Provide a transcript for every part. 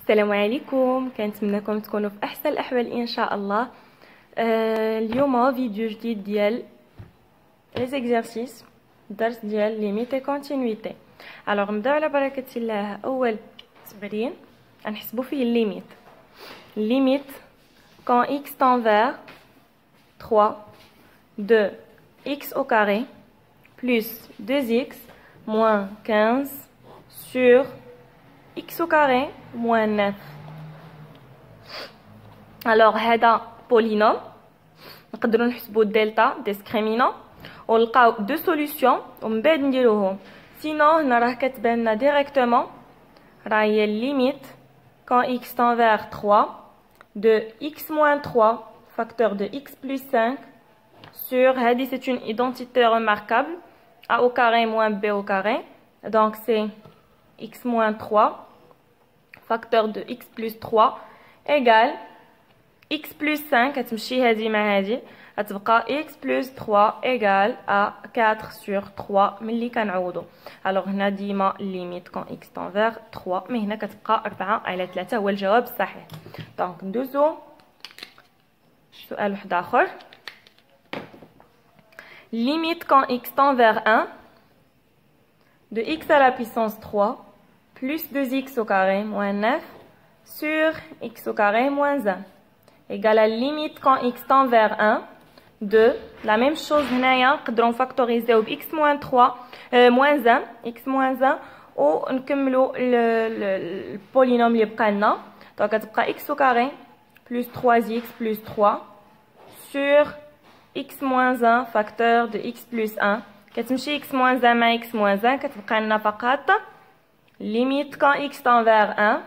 السلام عليكم، كنتمنىكم تكونوا في احسن الاحوال ان شاء الله. اليوم فيديو جديد ديال لي زيكزارسيس الدرس ديال ليميت اي كونتينيتي. الوغ نبداو على بركه الله. اول تمرين غنحسبوا فيه الليميت quand x tend vers 3 de x au carré plus 2x moins 15 sur x au carré moins 9. Alors هذا بولينوم نقدروا نحسبوا الدلتا ديسكريمينون ونلقاو دو سوليوشن ومن بعد نديروهم. سينو هنا راه كتبان لنا ديريكتومون راه هي الليميت quand x tend vers 3 de x moins 3 facteur de x plus 5 sur هذه c'est une identité remarquable a au carré moins b au carré, donc c'est x moins 3 facteur de x plus 3 égale x plus 5 كتمشي هذه مع هذه غتبقى x plus 3 égale à 4 sur 3 ملي كنعوضوا. alors هنا ديما limite quand x tend vers 3 مي هنا كتبقى 4 على 3 هو الجواب الصحيح. دونك ندوزو سؤال واحد اخر. limite quand x tend vers 1 de x à la puissance 3 plus 2x au carré moins 9 sur x au carré moins 1 égale à limite quand x tend vers 1 de la même chose هنايا نقدروا نفاكتوريزيو ب x moins 3 moins 1 x moins 1 ونكملوا البولينوم اللي بقى لنا. دونك غتبقى x au carré plus 3x plus 3 sur x moins 1 facteur de x plus 1 كتمشي x moins 1 مع x moins 1 كتبقى لنا فقط limite quand x tend vers 1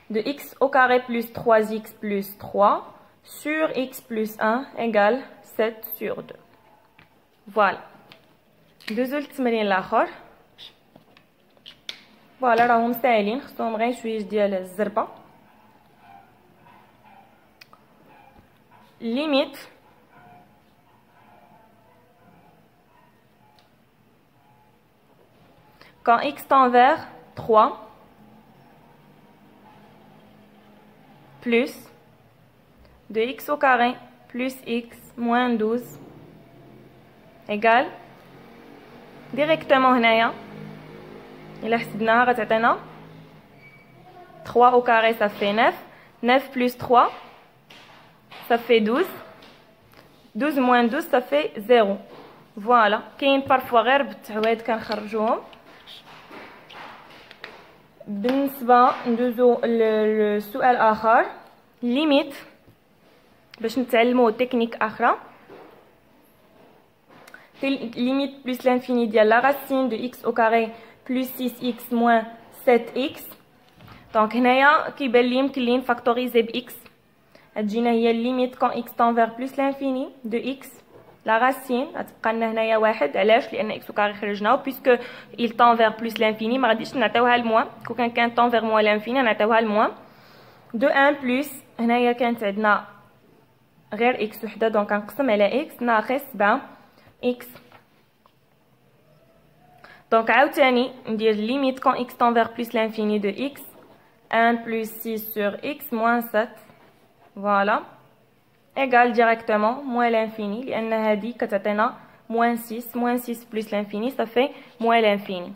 de x au carré plus 3x plus 3 sur x plus 1 égale 7 sur 2. Voilà. ندوزو للتمرين الاخر. فوالا راهم ساهلين خصهم غير شويه ديال الزربه. limite quand x tend vers 3 plus de x au carré plus x moins 12 égale directement هنايا إلا حسبناها غتعطينا 3 au carré ça fait 9 9 plus 3 ça fait 12 12 moins 12 ça fait 0. فوالا كاين بارفوا غير بالتعويض كنخرجوهم. بالنسبه ندوزو للسؤال اخر. ليميت باش نتعلموا تكنيك اخرى. ليميت بلس لانفيني ديال لا راسين دو x au carré plus 6x moins 7x. دونك هنايا كيبان لي يمكن لي نفاكتوريزي ب x. تجينا هي ليميت quand x tend vers plus l'infini de x لا راسين غتبقى لنا هنايا واحد. علاش؟ لان x au carré خرجناه بيسكو il tend vers plus l'infini ما غاديش نعطيوها لموان. كون كان tend vers moins l'infini نعطيوها لموان دو 1 بلس هنايا كانت عندنا غير x وحده دونك كنقسم على x ناقص 7 x. دونك عاوتاني ندير ليميت quand x tend vers plus l'infini de x 1 plus 6 sur x moins 7 voilà égale directement moins l'infini لأن هذه كتعطينا moins 6 moins 6 plus l'infini ça fait moins l'infini.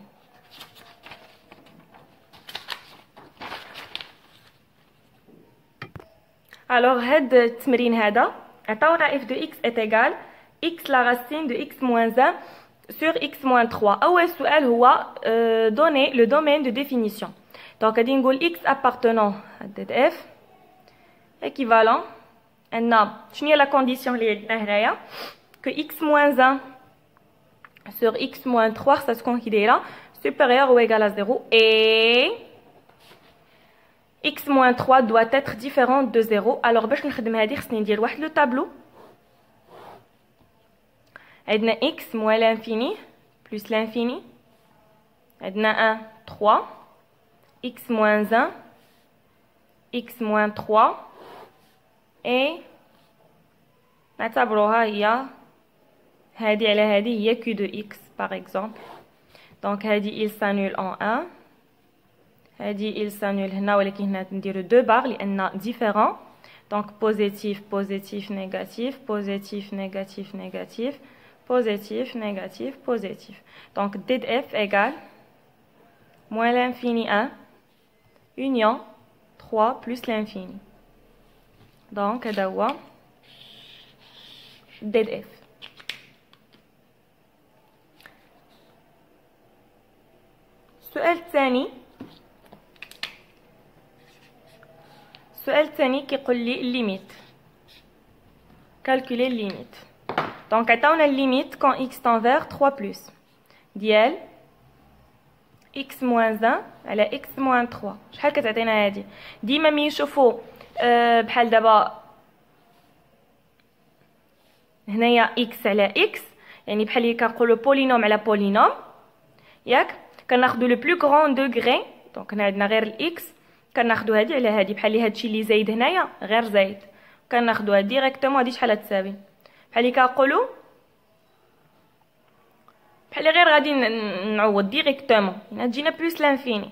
alors هاد التمرين هذا عطاونا f de x est égal x la racine de x moins 1 sur x moins 3. أول سؤال هو donner le domaine de définition. donc غادي نقول x appartenant à f équivalent عندنا شنو هي لا كونديسيون اللي عندنا هنايا que x moins 1 sur x moins 3 ça تكون كي دايره supérieur ou égal à 0 et x moins 3 doit être différente de 0. alors باش نخدم هذه خصني ندير واحد لو طابلو. عندنا x moins l'infini plus l'infini عندنا 1 3 x moins 1 x moins 3 et نعتبروها هي هذه على هذه هي q de x par exemple. donc هذه il s'annule en 1 هادي ils s'annulent هنا ولكن هنا نديرو دو باغ لان ديفيرون. دونك بوزيتيف بوزيتيف نيجاتيف بوزيتيف نيجاتيف نيجاتيف بوزيتيف نيجاتيف بوزيتيف. دونك دي دي اف ايغال moins l'infini 1 union 3 plus l'infini. دونك هذا هو دي دي اف. السؤال الثاني كيقول لي الليميت كالكولي الليميت. دونك عطاونا الليميت كون اكس تنفير 3 بلس ديال x moins 1 على x moins 3. شحال كتعطينا هادي؟ ديما ملي نشوفو بحال دابا هنايا x على x يعني بحال اللي كنقولوا بولينوم على بولينوم ياك، كناخدو لو بلو غران دوغري. دونك هنا عندنا غير الاكس، كناخدو هادي على هادي بحال اللي هادشي اللي زايد هنايا غير زايد، كناخدوها ديريكتومون. هادي شحال تساوي؟ بحال اللي كنقولوا بحال اللي غير غادي نعوض ديريكتومون هنا تجينا بلس لانفيني.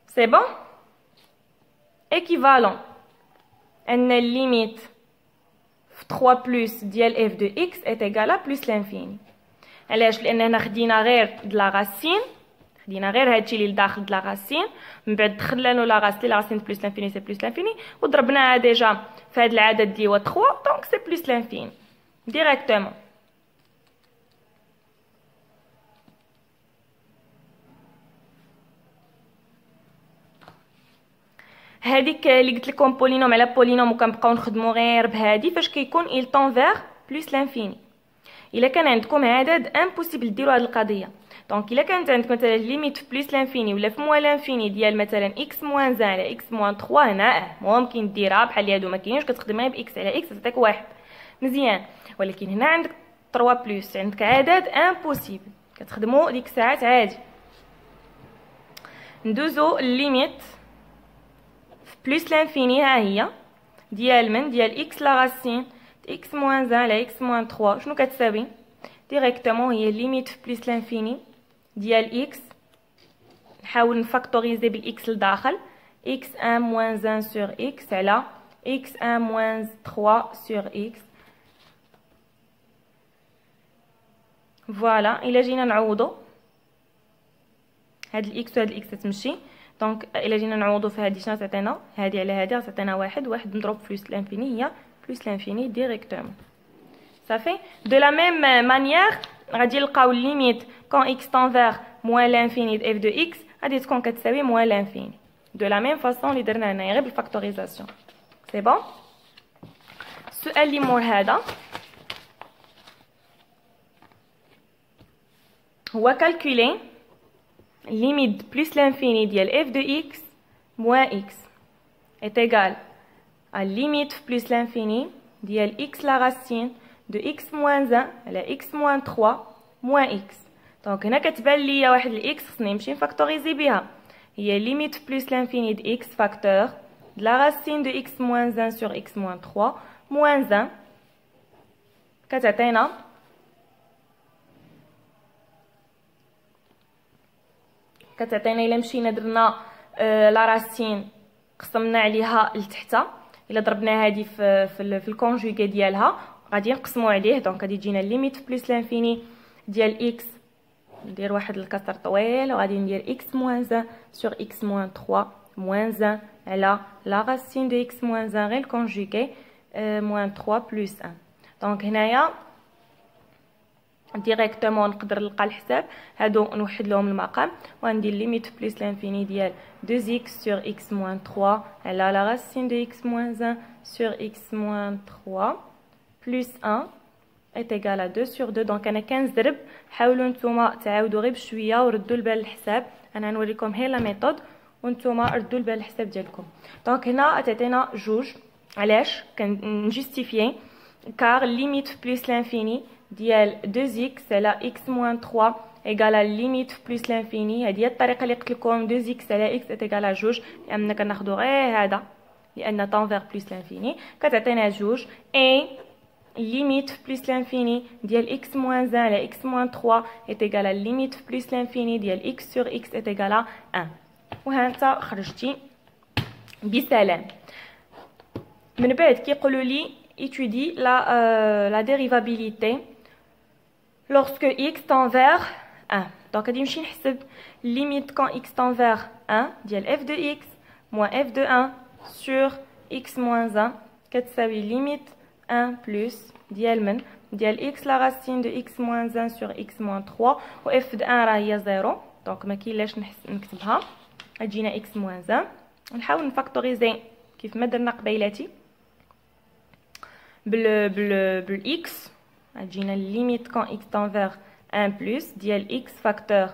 سي بون ايكيفالون ان الليميت في 3 بلس ديال اف دو اكس ايت ايغالا بلس لانفيني. علاش؟ لان هنا خدينا غير لا راسين، خدينا غير هادشي اللي لداخل د لا راسين، من بعد دخلنا له لا راس لي لا راسين بلس لانفيني سي بلس لانفيني، وضربناها ديجا في هاد العدد اللي هو 3 دونك سي بلس لانفيني ديريكتومون. هذيك اللي قلت لكم بولينوم على بولينوم وكنبقاو نخدمو غير بهادي فاش كيكون il tend vers plus l'infini. الا كان عندكم عدد امبوسيبل ديروا هذه القضيه. دونك الا كانت عندك مثلا ليميت في بلس لانفيني ولا في موان لانفيني ديال مثلا x موان 1 على x موان 3 هنا ممكن ديرها بحال اللي هادو ما كاينينش، كتخدم غير ب x على x تعطيك واحد مزيان. ولكن هنا عندك 3 بلس عندك عدد امبوسيبل كتخدموا ديك الساعات عادي. ندوزو الليميت بلس لانفيني ها هي ديال من ديال x لا راسين x موان 1 على x موان 3 شنو كتساوي؟ ديريكتومون هي ليميت في بلس لانفيني ديال x، نحاول نفاكتوريزي بالاكس لداخل x1 moins 1 sur x على x1 moins 3 sur x. فوالا الا جينا نعوضو هاد الاكس وهاد الاكس تمشي. دونك الا جينا نعوضو في هادي شنو تعطينا؟ هادي على هادي غتعطينا واحد مضروب في بلس لانفيني هي بلس لانفيني ديريكتومون. صافي دو لا ميم مانيير غادي نلقاو ليميت كون اكس تنفير موان لانفيني د اف دو اكس غادي تكون كتساوي موان لانفيني دو لا ميم فاصون اللي درنا هنايا غير بالفاكتوريزاسيون. سي بون. السؤال اللي مور هذا هو كالكولي limite plus l'infini ديال f de x moins x est égal à limite plus l'infini ديال x la racine de x moins 1 على x moins 3 moins x. دونك هنا كتبان ليا واحد الاكس خصني نمشي نفاكتوريزي بها، هي limite plus l'infini de x facteur de la racine de x moins 1 sur x moins 3 moins 1 كتعطينا الا مشينا درنا لا راسين قسمنا عليها لتحت، الا ضربنا هذه في الكونجوغي ديالها غادي نقسموا عليه. دونك غادي تجينا ليميت بلس لانفيني ديال اكس، ندير واحد الكسر طويل وغادي ندير اكس موان 1 سور اكس موان 3 موان 1 على لا راسين دو اكس موان 1 غير الكونجوغي موان 3 بلس 1. دونك هنايا ديريكتومون نقدر نلقى الحساب هادو نوحد لهم المقام وندير ليميت بلس لانفيني ديال 2x sur x moins 3 على لا راسين دو x moins 1 sur x moins 3 plus 1 est égal à 2 sur 2. دونك انا كنزرب، حاولوا نتوما تعاودوا غير بشويه وردوا البال الحساب، انا نوريكم هي لا ميثود وانتوما ردوا البال الحساب ديالكم. دونك هنا تعطينا جوج، علاش كنجستيفيي كار ليميت بلس لانفيني ديال 2x على x moins 3 égal à limite plus l'infini. هذه هي الطريقه اللي قلت لكم 2x على x est égal à جوج، لان كناخذوا غير هذا لان تنفير بلس لانفيني كتعطينا جوج. اي limite plus l'infini ديال x moins 1 على x moins 3 est égal à limite plus l'infini ديال x sur x est égal à 1 وهانتا خرجتي بسلام. من بعد كيقولوا لي étudie la dérivabilité lorsque x tend vers 1. donc غادي نمشي نحسب limite quand x tend vers 1 ديال f de x moins f de 1 sur x moins 1 كتساوي limite 1 plus ديال x la racine de x moins 1 sur x moins 3 و f de 1 راه هي 0 دونك ما كاينلاش نكتبها غتجينا x moins 1. نحاول نفاكتوريزي كيف ما درنا قبيلاتي بال x غتجينا limite quand x tend vers 1 plus ديال x facteur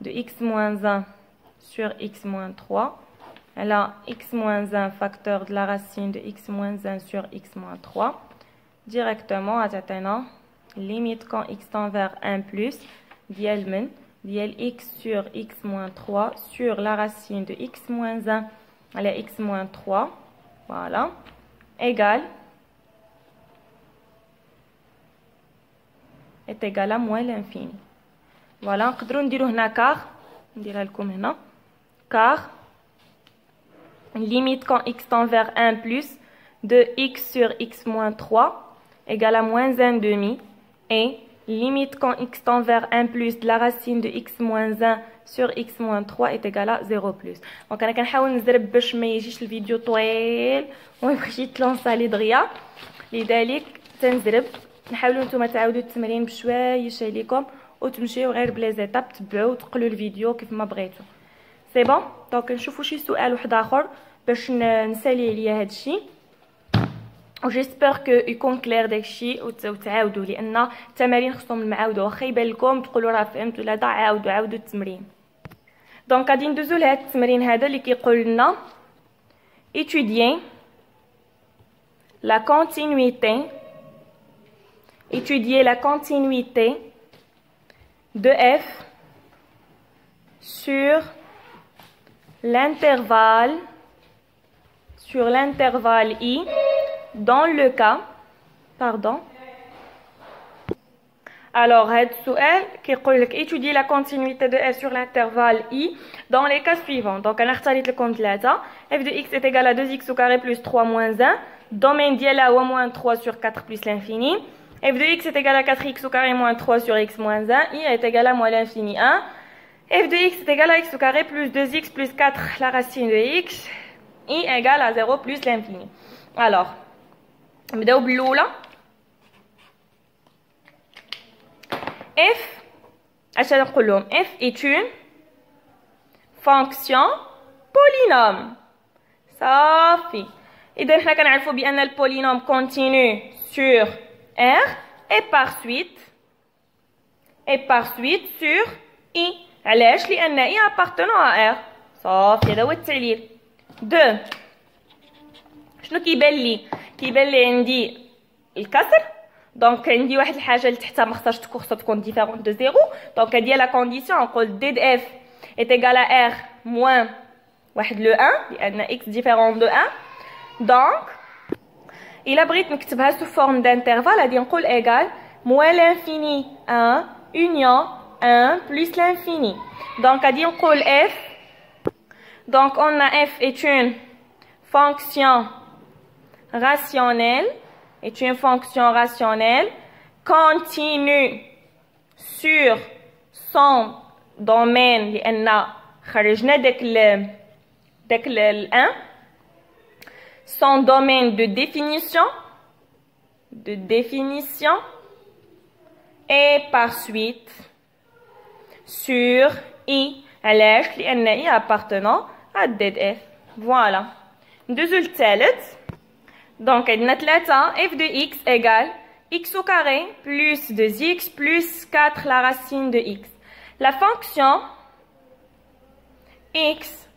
de x moins 1 sur x moins 3 alors x moins 1 facteur de la racine de x moins 1 sur x moins 3 directement à تعطينا limite quand x tend vers 1 plus ديال x sur x moins 3 sur la racine de x moins 1 على x moins 3 voilà égale est égal à moins l'infini. voilà نقدروا نديرو هنا كار نديرها لكم هنا car limite quand x tend vers 1 plus de x sur x moins 3 égale à moins 1 demi et limite quand x tend vers 1 plus de la racine de x moins 1 sur x moins 3 est égal à 0 plus. donc انا كنحاول نزرب باش ما يجيش الفيديو طويل وما يبغيش يتلونسا لي دغيا لذلك تنزرب. نحاولوا نتوما تعاودوا التمرين بشويش عليكم وتمشيو غير بلي زيتاب تبعوا وتقلوا الفيديو كيف ما بغيتو. سي بون دونك نشوفوا شي سؤال واحد اخر باش نسالي عليا هادشي و جيسبر كو يكون كلير داكشي وتعاودوا لان التمارين خصهم المعاوده واخا يبان لكم تقولوا راه فهمت ولا ضاع عاودوا التمرين. دونك غادي ندوزو لهاد التمرين هذا اللي كيقول لنا étudier la continuité de f sur l'intervalle i dans le cas alors هاد السؤال كيقول لك étudier la continuité de f sur l'intervalle i dans les cas suivants. donc انا اختاريت لكم ثلاثه. f de x est égal à 2x au carré plus 3 moins 1 domaine ديالها هو moins 3 sur 4 plus l'infini. f de x est égal à 4x au carré moins 3 sur x moins 1 i est égal à moins l'infini 1. f de x est égal à x au carré plus 2x plus 4 la racine de x i égale à 0 plus l'infini. alors نبداو بالاولى. f اش نقول لهم f est une fonction polynôme صافي. اذا حنا كنعرفوا بان البولينوم continue sur r et par suite sur i. علاش؟ لان i appartenant à r صافي. هذا هو التعليل. 2 شنو كيبان لي عندي الكسر دونك عندي واحد الحاجه اللي تحتها ما خصهاش تكون ديفيرون دو زيرو. دونك هادي لا كونديسيون نقول دي دو اف est égal à r moins واحد لو 1 لان x ديفيرون دو 1. دونك الا بغيت نكتبها سو فورم دانترفال غادي نقول ايغال moins l'infini 1 union 1 plus l'infini. donc غادي نقول f donc on a f est une fonction rationnelle continue sur son domaine لأن خرجنا داك ال 1 son domaine de définition et par suite sur i. علاش؟ لأن i appartenant à DF. voilà. ندوزو للثالث. donc عندنا 3 f de x égale x au carré plus 2x plus 4 la racine de x. la fonction x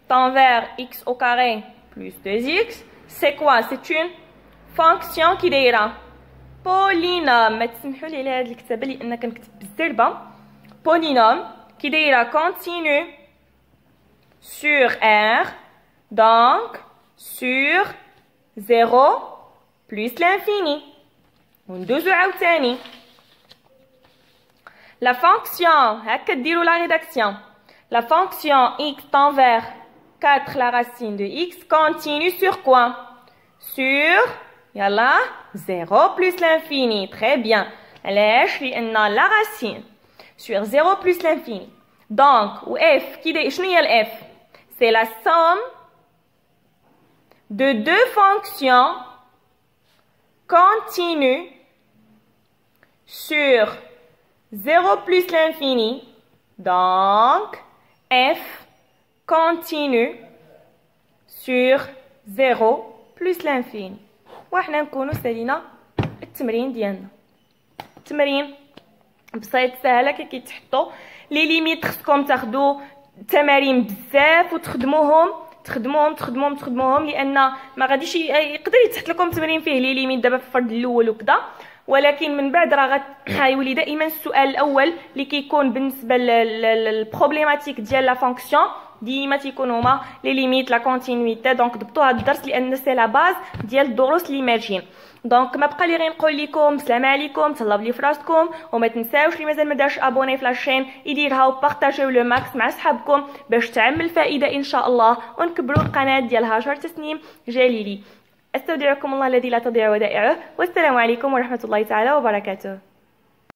tend vers x au carré plus 2x c'est quoi؟ c'est une fonction qui دايره polynôme. ما تسمحوا لي على هذه الكتابه لان كنكتب بالزربه. polynôme qui دايره continue sur r donc sur 0 plus l'infini. وندوزو عاوتاني. La fonction, هكا ديرو la rédaction. La fonction x tend vers 4 la racine de x continue sur quoi? Sur, yalla, 0 plus l'infini. Très bien. علاش؟ لأن la racine sur 0 plus l'infini. Donc, ou f, شنو هي ال f? C'est la somme de deux fonctions continues sur 0 plus l'infini. Donc, f continue sur 0 plus l'infini. وحنا نكونوا سالينا التمرين ديالنا. التمرين بسيط سهله كي تحطوا لي ليميت. خصكم تاخذوا تمارين بزاف وتخدموهم لان ما غاديش يقدر يتحط لكم تمرين فيه لي ليميت دابا في الفرد الاول وكذا، ولكن من بعد راه غيولي دائما السؤال الاول اللي كيكون بالنسبه للبروبليماتيك ديال لا فونكسيون ديما تيكونوا هما لي ليميت لا كونتينيتي. دونك ضبطوا هذا الدرس لان سي لا باز ديال الدروس اللي ماجين. دونك ما بقى لي غير نقول لكم السلام عليكم، تهلاو بلي في راسكم، وما تنساوش اللي مازال ما دارش ابوني في لاشين يديرها وبارطاجيو لو ماكس مع صحابكم باش تعم الفائده ان شاء الله ونكبروا القناه ديال هاجر تسنيم جليلي. استودعكم الله الذي لا تضيع ودائعه، والسلام عليكم ورحمه الله تعالى وبركاته.